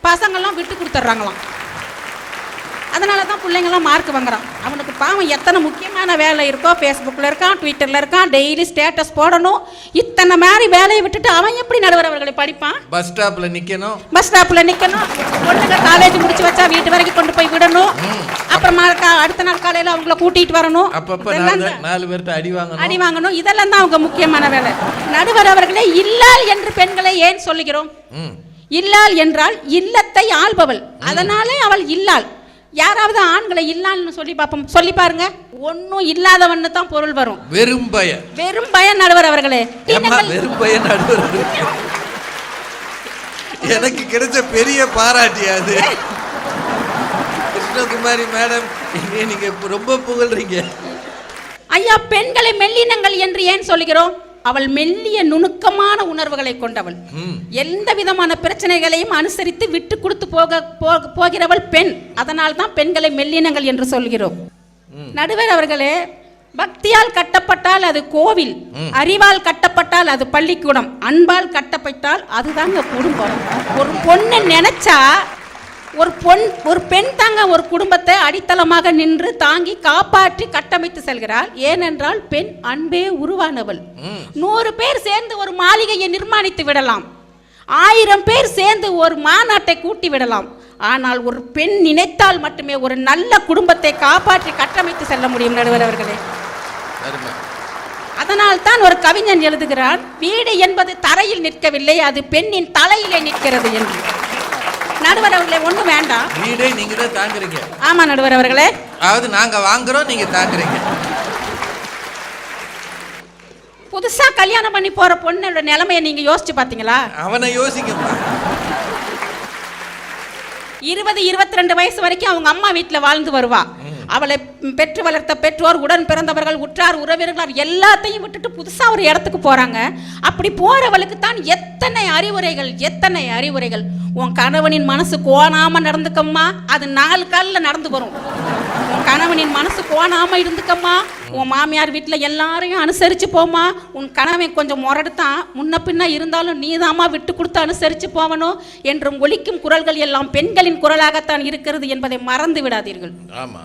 பசங்கள்லாம் விட்டு கொடுத்துட்றாங்களாம். அதனால தான் பிள்ளைங்களாம் மார்க் வாங்குறான். அவனுக்கு பாவம் எத்தனை முக்கியமான வேலை இருக்கோ, ஃபேஸ்புக்கில் இருக்கான், ட்விட்டரில் இருக்கான், டெய்லி ஸ்டேட்டஸ் போடணும். இத்தனை மாதிரி வேலையை விட்டுட்டு அவன் எப்படி நடுவர் அவர்களை படிப்பான்? பஸ் ஸ்டாப்பில் நிற்கணும், பொண்ணுங்க காலேஜ் முடிச்சு வச்சா வீட்டு வரைக்கும் கொண்டு போய் விடணும். அப்புறமா அடுத்த நாள் காலையில் அவங்கள கூட்டிகிட்டு வரணும். அப்பப்போ 4 பேர்கிட்ட அடி வாங்கணும். இதெல்லாம் தான் அவங்க முக்கியமான வேலை. நடுவர் அவர்களே, இல்லாள் என்று பெண்களை ஏன் சொல்லுகிறோம்? இல்லாள் என்றால் இல்லத்தை ஆள்பவள், அதனாலே அவள் இல்லாள். யாராவது ஆண்களை இல்லான்னு சொல்லி பார்ப்போம், சொல்லி பாருங்க. ஒன்னும் இல்லாதவன்னு தான் பொருள் வரும். வெறும் பய நடுவர் அவர்களே. வெறும் பய நடுவர் எனக்கு கிடைச்ச பெரிய பாராட்டியாது. கிருஷ்ணகுமாரி மேடம், நீங்க ரொம்ப புகழ்றீங்க. ஐயா, பெண்களை மெல்லினங்கள் என்று ஏன் சொல்லுகிறோம்? அவள் மெல்லிய நுணுக்கமான உணர்வுகளை கொண்டவள். எந்த விதமான பிரச்சனைகளையும் அனுசரித்து விட்டு கொடுத்து போகிறவள் பெண். அதனால் தான் பெண்களை மெல்லினங்கள் என்று சொல்கிறோம். நடுவர் அவர்களே, பக்தியால் கட்டப்பட்டால் அது கோவில், அறிவால் கட்டப்பட்டால் அது பள்ளிக்கூடம், அன்பால் கட்டப்பட்டால் அதுதாங்க குடும்பம். ஒரு பொண்ணு நினைச்சா ஒரு பெண் தாங்க ஒரு குடும்பத்தை அடித்தளமாக நின்று தாங்கி காப்பாற்றி கட்டமைத்து செல்கிறாள். ஏனென்றால் பெண் அன்பே உருவானவள். 100 பேர் சேர்ந்து ஒரு மாளிகையை நிர்மாணித்து விடலாம், 1000 பேர் சேர்ந்து ஒரு மாநாட்டை கூட்டி விடலாம். ஆனால் ஒரு பெண் நினைத்தால் மட்டுமே ஒரு நல்ல குடும்பத்தை காப்பாற்றி கட்டமைத்து செல்ல முடியும். நடுவர் அவர்களே, அதனால் தான் ஒரு கவிஞன் எழுதுகிறான், வீடு என்பது தரையில் நிற்கவில்லை, அது பெண்ணின் தலையிலே நிற்கிறது என்று. நடுவர் அவர்களே, ஒண்ணு வேண்டாம், வீடே நீங்க தான் தாங்குறீங்க. ஆமா நடுவர் அவர்களே, அதாவது நாங்க வாங்குறோம், நீங்க தாங்குறீங்க. புதுசா கல்யாணம் பண்ணி போற பொண்ணோட நிலைமையை நீங்க யோசிச்சு பாத்தீங்களா? அவனை யோசிக்க. 20-22 வயசு வரைக்கும் அவங்க அம்மா வீட்டுல வாழ்ந்து வருவா. அவளை பெற்று வளர்த்த பெற்றோர், உடன் பிறந்தவர்கள், உற்றார் உறவினர்கள் எல்லாத்தையும் விட்டுட்டு புதுசா ஒரு இடத்துக்கு போறாங்க. அப்படி போறவளுக்கு தான் எத்தனை அறிவுரைகள். உன் கணவனின் மனசு கோணாம நடந்துக்கம்மா, அது 4 காலில் நடந்து வரும். உன் கணவனின் மனசு கோணாம இருந்துக்கம்மா, உன் மாமியார் வீட்டில் எல்லாரையும் அனுசரிச்சு போமா, உன் கணவன் கொஞ்சம் முரடுத்தான், முன்ன பின்ன இருந்தாலும் நீதாமா விட்டு கொடுத்து அனுசரிச்சு போவணும் என்றும் ஒலிக்கும் குரல்கள் எல்லாம் பெண்களின் குரலாகத்தான் இருக்கிறது என்பதை மறந்து விடாதீர்கள். ஆமா,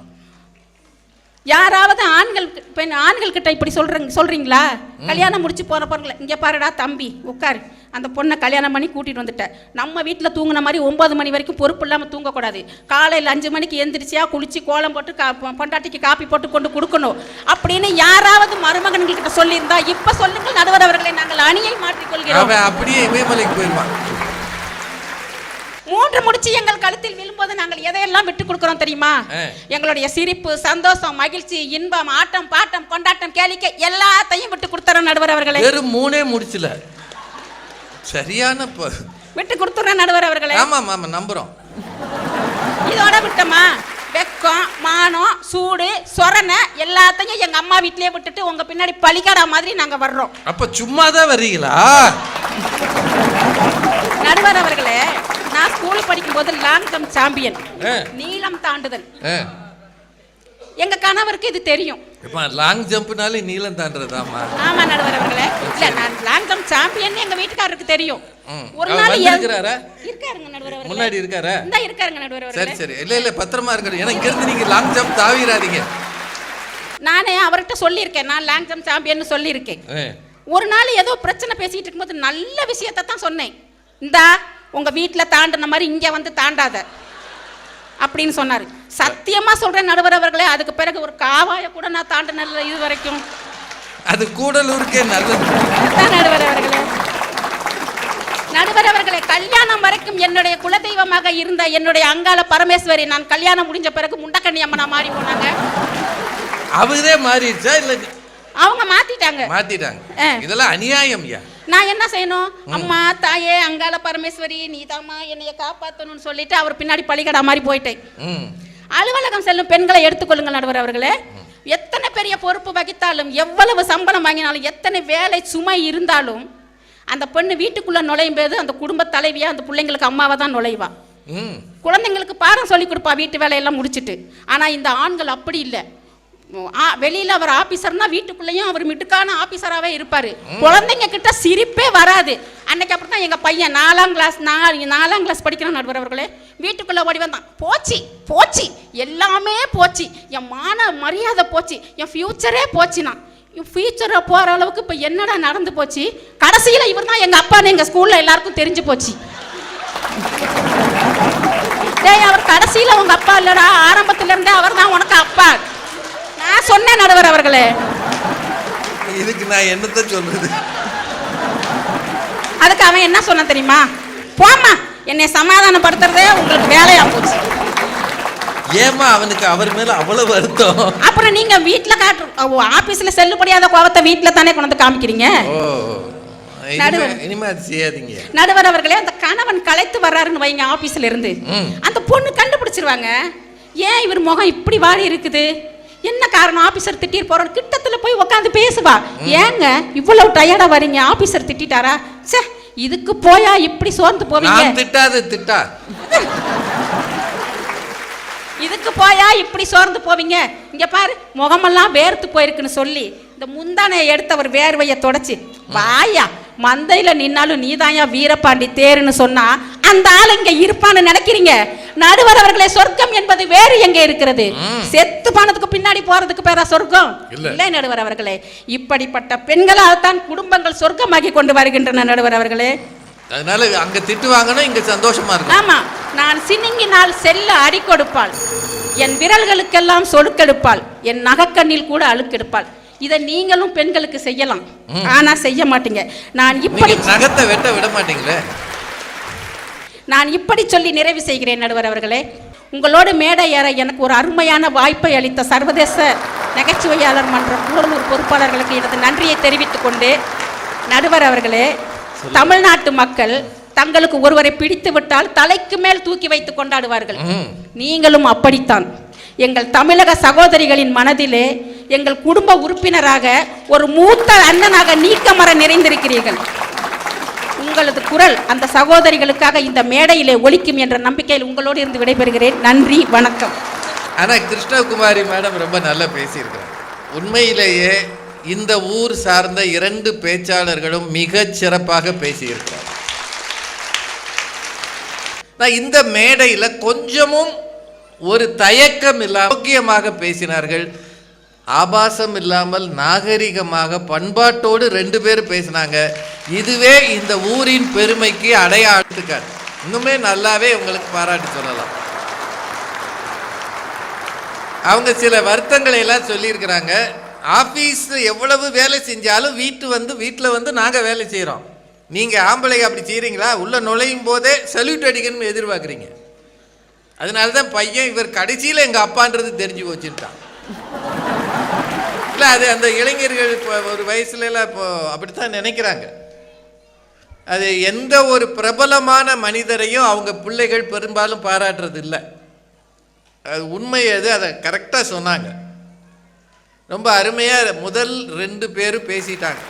யாராவது ஆண்கள் கிட்ட இப்படி சொல்றீங்களா? கல்யாணம் முடிச்சு போற பொருள், இங்க பாருடா தம்பி உட்காரு, அந்த பொண்ணை கல்யாணம் பண்ணி கூட்டிட்டு வந்துட்ட. நம்ம வீட்டில் தூங்கின மாதிரி 9 மணி வரைக்கும் பொறுப்பு இல்லாமல் தூங்கக்கூடாது. காலையில் 5 மணிக்கு எந்திரிச்சியா குளிச்சு கோலம் போட்டு பொண்டாட்டிக்கு காப்பி போட்டு கொண்டு கொடுக்கணும் அப்படின்னு யாராவது மருமகன்கிட்ட சொல்லியிருந்தா இப்ப சொல்லுங்கள் நடுவர் அவர்களை, நாங்கள் அணியை மாற்றிக்கொள்கிறோம். அப்படியே இமயமலைக்கு போயிருவான். 3 முடிச்சு எங்கள் கழுத்தில் விழும்போது நாங்கள் எதையெல்லாம் விட்டு கொடுக்கிறோம் தெரியுமா? எங்களுடைய சிரிப்பு, சந்தோஷம், மகிழ்ச்சி, இன்பம், ஆட்டம், பாட்டம், கொண்டாட்டம், கேளிக்கை எல்லாத்தையும் விட்டு கொடுத்துறோம் நடுவர் அவர்களே. வெறும் 3 முடிச்சல சரியான விட்டு கொடுத்துறோம் நடுவர் அவர்களே. ஆமா நம்புறோம். இதோட விட்டோமா? வெக்கம், மானம், சூடு, சொரணை எல்லாத்தையும் எங்க அம்மா வீட்டிலேயே விட்டுட்டு உங்க பின்னாடி பலிக்காடா மாதிரி நாங்க வர்றோம். அப்ப சும்மாதான் வர்றீங்களா? நடுவர் அவர்களே, நான் ஸ்கூல் படிக்கும் போது லாங் ஜம்ப் சாம்பியன், நீளம் தாண்டுதல். எங்க கணவருக்கு இது தெரியும். லாங் ஜம்ப்னாலே நீளம் தாண்டுறதாமா? ஆமா நடுவர் அவர்களே. இல்ல, நான் லாங் ஜம்ப் சாம்பியன் எங்க வீட்டுக்காரருக்கு தெரியும். ஒரு நாள் இருக்காரா? இருக்காருங்க நடுவர் அவர்களே. முன்னாடி இருக்காரா? இந்த இருக்காருங்க நடுவர் அவர்களே. சரி இல்ல பத்திரமா இருக்கணும். ஏன்னா இங்க இருந்து நீங்க லாங் ஜம்ப் தாவிராதீங்க. நானே அவர்கிட்ட சொல்லியிருக்கேன், நான் லாங் ஜம்ப் சாம்பியன் சொல்லியிருக்கேன். ஒரு நாள் ஏதோ பிரச்சனை பேசிட்டு இருக்கும்போது நல்ல விஷயத்தை தான் சொன்னேன். இந்தா உங்க வீட்டுல தாண்டின மாதிரி இங்க வந்து தாண்டாத அப்படின்னு சொன்னாரு. சத்தியமா சொல்றேன் நடுவர் அவர்களே, அதுக்கு பிறகு ஒரு காவாய கூட நான் தாண்டினல இது வரைக்கும். அது கூடலூருக்கே நல்லது. நடுவர் அவர்களே, கல்யாணம் வரைக்கும் என்னுடைய குலதெய்வமாக இருந்த என்னுடைய அங்காள பரமேஸ்வரி நான் கல்யாணம் முடிஞ்ச பிறகு முண்டக்கண்ணி அம்மனா மாறி போனாங்க. அவரே மாறிடுச்சா இல்ல அவங்க மாத்திட்டாங்க? இதெல்லாம் அநியாயம். நான் என்ன செய்யணும்? அம்மா தாயே அங்காள பரமேஸ்வரி நீதாம்மா என்னைய காப்பாற்றணும்னு சொல்லிட்டு அவர் பின்னாடி பலிகடா மாதிரி போயிட்டேன். அலுவலகம் செல்லும் பெண்களை எடுத்துக்கொள்ளுங்கள் நடுவர் அவர்களே. எத்தனை பெரிய பொறுப்பு வகித்தாலும், எவ்வளவு சம்பளம் வாங்கினாலும், எத்தனை வேலை சுமை இருந்தாலும், அந்த பெண்ணு வீட்டுக்குள்ள நுழையும் போது அந்த குடும்ப தலைவியா அந்த பிள்ளைங்களுக்கு அம்மாவை தான் நுழைவா. குழந்தைங்களுக்கு பாடம் சொல்லி கொடுப்பா வீட்டு வேலையெல்லாம் முடிச்சுட்டு. ஆனா இந்த ஆண்கள் அப்படி இல்லை. வெளியில அவர் ஆபீசர்னா வீட்டுக்குள்ளேயும் அவர் மிட்டுக்கான ஆபீசராகவே இருப்பாரு. குழந்தைங்க கிட்ட சிரிப்பே வராது. அன்னைக்கு அப்புறம் தான் எங்க பையன் 4ஆம் கிளாஸ் படிக்கிற நடுவர் அவர்களே வீட்டுக்குள்ள ஓடி வந்தான். போச்சு போச்சு எல்லாமே போச்சு, என் மான மரியாதை போச்சு, என் ஃபியூச்சரே போச்சுனா. ஃபியூச்சரை போற அளவுக்கு இப்ப என்னடா நடந்து போச்சு? கடைசியில இவர் தான் எங்க அப்பான்னு எங்க ஸ்கூல்ல எல்லாருக்கும் தெரிஞ்சு போச்சு. அவர் கடைசியில உங்க அப்பா இல்லடா, ஆரம்பத்துல இருந்தே அவர் தான் உனக்கு அப்பா. நான் சொன்னேன் நடுவர் அவர்களே. இதுக்கு நான் என்னத்த சொல்றது? அதுக்கு அவன் என்ன சொன்ன தெரியுமா? போம்மா, என்னை சமாதானப்படுத்துறதே உங்களுக்கு வேலையா போச்சு. ஏமா அவனுக்கு அவர் மேல அவ்வளவு வருத்தம்? அப்புறம் நீங்க வீட்டுல ஆபீஸ்ல செல்லுபடியாத கோபத்தை வீட்டுல தானே கொண்டு காமிக்கிறீங்க. நடுவர் அவர்களே, அந்த கணவன் கலைத்து வர்றாருன்னு வைங்க ஆபீஸ்ல இருந்து, அந்த பொண்ணு கண்டுபிடிச்சிருவாங்க. ஏன் இவர் முகம் இப்படி வாடி இருக்குது, என்ன காரணம்? ஆபீசர் திட்டிட்டு போறோம். கிட்டத்துல போய் உட்காந்து பேசுவா. ஏங்க இவ்வளவு டயர்டா வரீங்க, ஆபீசர் திட்டாரா? சே, இதுக்கு போயா இப்படி சோர்ந்து போவீங்க? திட்டா இதுக்கு போயா இப்படி சோர்ந்து போவீங்க? இங்க பாரு, முகமெல்லாம் வேர்த்து போயிருக்குன்னு சொல்லி இந்த முந்தானை எடுத்து அவர் வேர்வையை தொடச்சு, வாயா மந்தையில நின்னாலும் நீதாயா வீரபாண்டி தேருன்னு சொன்னா அந்த ஆள் இங்க இருப்பான்னு நினைக்கிறீங்க? நடுவர் அவர்களே, சொர்க்கம் என்பது வேறு எங்கே இருக்கிறது? செத்து பணத்துக்கு பின்னாடி போறதுக்கு பேரா சொர்க்கம்? இல்லை நடுவர் அவர்களே. இப்படிப்பட்ட பெண்களால் தான் குடும்பங்கள் சொர்க்கமாக்கி கொண்டு வருகின்றன நடுவர் அவர்களே. அதனால அங்க திட்டு வாங்கணும், இங்க சந்தோஷமா இருக்கு. ஆமா, நான் சினுங்கினால் செல்ல அடி கொடுப்பாள், என் விரல்களுக்கெல்லாம் சொலுக்கெடுப்பாள், என் நகக்கண்ணில் கூட அழுக்கெடுப்பாள். இதை நீங்களும் பெண்களுக்கு செய்யலாம், ஆனா செய்ய மாட்டீங்க. நான் இப்படி நகத்தை வெட்ட விட மாட்டீங்களே. நான் இப்படி சொல்லி நிறைவு செய்கிறேன் நடுவர் அவர்களே. உங்களோடு மேடை ஏற எனக்கு ஒரு அருமையான வாய்ப்பை அளித்த சர்வதேச நகைச்சுவையாளர் மன்றம் கூடலூர் பொறுப்பாளர்களுக்கு எனது நன்றியை தெரிவித்துக் கொண்டு, நடுவர் அவர்களே, தமிழ்நாட்டு மக்கள் தங்களுக்கு ஒருவரை பிடித்து விட்டால் தலைக்கு மேல் தூக்கி வைத்து கொண்டாடுவார்கள். நீங்களும் அப்படித்தான். எங்கள் தமிழக சகோதரிகளின் மனதிலே எங்கள் குடும்ப உறுப்பினராக ஒரு மூத்த அண்ணனாக நீக்கமர நிறைந்திருக்கிறீர்கள். உங்களது குரல் அந்த சகோதரிகளுக்காக இந்த மேடையிலே ஒலிக்கும் என்ற நம்பிக்கையில் உங்களோடு இருந்து விடைபெறுகிறேன். நன்றி, வணக்கம். ஆனா கிருஷ்ணகுமாரி மேடம் ரொம்ப நல்லா பேசியிருக்கிறார். உண்மையிலேயே இந்த ஊர் சார்ந்த 2 பேச்சாளர்களும் மிக சிறப்பாக பேசியிருக்கிறார். இந்த மேடையில் கொஞ்சமும் ஒரு தயக்கம் இல்லாமல் யோக்கியமாக பேசினார்கள். ஆபாசம் இல்லாமல் நாகரிகமாக பண்பாட்டோடு 2 பேர் பேசினாங்க. இதுவே இந்த ஊரின் பெருமைக்கு அடையாளத்துக்கார். இன்னுமே நல்லாவே உங்களுக்கு பாராட்டு சொல்லலாம். அவங்க சில வருத்தங்களை எல்லாம் சொல்லியிருக்கிறாங்க. ஆஃபீஸ் எவ்வளவு வேலை செஞ்சாலும் வீட்டில் வந்து நாங்கள் வேலை செய்கிறோம், நீங்கள் ஆம்பளை அப்படி செய்கிறீங்களா? உள்ள நுழையும் போதே சல்யூட் அடிக்கணும்னு எதிர்பார்க்குறீங்க. அதனால தான் பையன் இவர் கடைசியில் எங்கள் அப்பான்றது தெரிஞ்சு வச்சுட்டான். இல்லை, அது அந்த இளைஞர்கள் இப்போ ஒரு வயசுலலாம் இப்போ அப்படித்தான் நினைக்கிறாங்க. அது எந்த ஒரு பிரபலமான மனிதரையும் அவங்க பிள்ளைகள் பெரும்பாலும் பாராட்டுறது இல்லை. அது உண்மை, அது அதை கரெக்டாக சொன்னாங்க. ரொம்ப அருமையாக முதல் 2 பேரும் பேசிட்டாங்க.